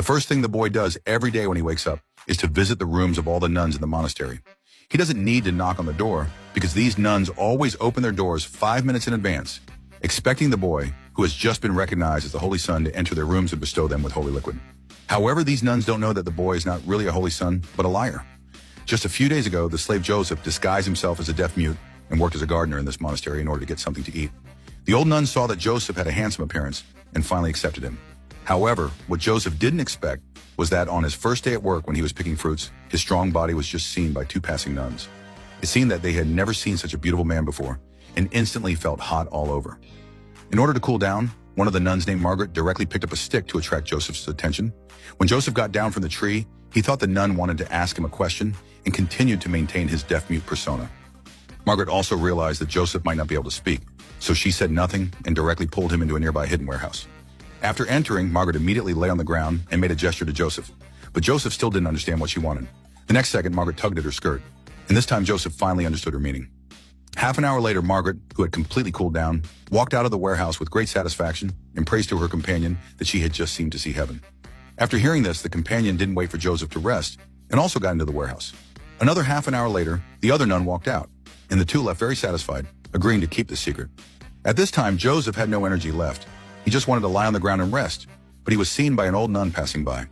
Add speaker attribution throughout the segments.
Speaker 1: first thing the boy does every day when he wakes up is to visit the rooms of all the nuns in the monastery. He doesn't need to knock on the door because these nuns always open their doors 5 minutes in advance, expecting the boy, who has just been recognized as the Holy Son, to enter their rooms and bestow them with holy liquid. However, these nuns don't know that the boy is not really a holy son, but a liar. Just a few days ago, the slave Joseph disguised himself as a deaf mute and worked as a gardener in this monastery in order to get something to eat. The old nuns saw that Joseph had a handsome appearance and finally accepted him. However, what Joseph didn't expect was that on his first day at work when he was picking fruits, his strong body was just seen by 2 passing nuns. It seemed that they had never seen such a beautiful man before and instantly felt hot all over. In order to cool down, one of the nuns named Margaret directly picked up a stick to attract Joseph's attention. When Joseph got down from the tree, he thought the nun wanted to ask him a question and continued to maintain his deaf-mute persona. Margaret also realized that Joseph might not be able to speak, so she said nothing and directly pulled him into a nearby hidden warehouse. After entering, Margaret immediately lay on the ground and made a gesture to Joseph, but Joseph still didn't understand what she wanted. The next second, Margaret tugged at her skirt, and this time Joseph finally understood her meaning. Half an hour later, Margaret, who had completely cooled down, walked out of the warehouse with great satisfaction and praised to her companion that she had just seemed to see heaven. After hearing this, the companion didn't wait for Joseph to rest and also got into the warehouse. Another half an hour later, the other nun walked out, and the two left very satisfied, agreeing to keep the secret. At this time, Joseph had no energy left. He just wanted to lie on the ground and rest, but he was seen by an old nun passing by.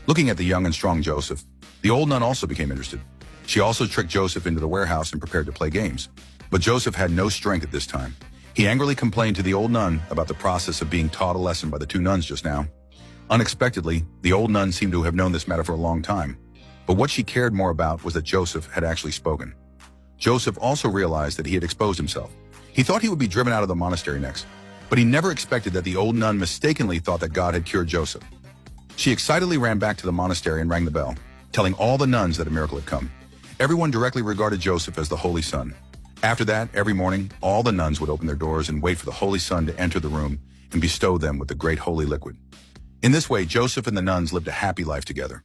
Speaker 1: Looking at the young and strong Joseph, the old nun also became interested. She also tricked Joseph into the warehouse and prepared to play games. But Joseph had no strength at this time. He angrily complained to the old nun about the process of being taught a lesson by the 2 nuns just now. Unexpectedly, the old nun seemed to have known this matter for a long time, but what she cared more about was that Joseph had actually spoken. Joseph also realized that he had exposed himself. He thought he would be driven out of the monastery next, but he never expected that the old nun mistakenly thought that God had cured Joseph. She excitedly ran back to the monastery and rang the bell, telling all the nuns that a miracle had come. Everyone directly regarded Joseph as the Holy Son. After that, every morning, all the nuns would open their doors and wait for the Holy Son to enter the room and bestow them with the great holy liquid. In this way, Joseph and the nuns lived a happy life together.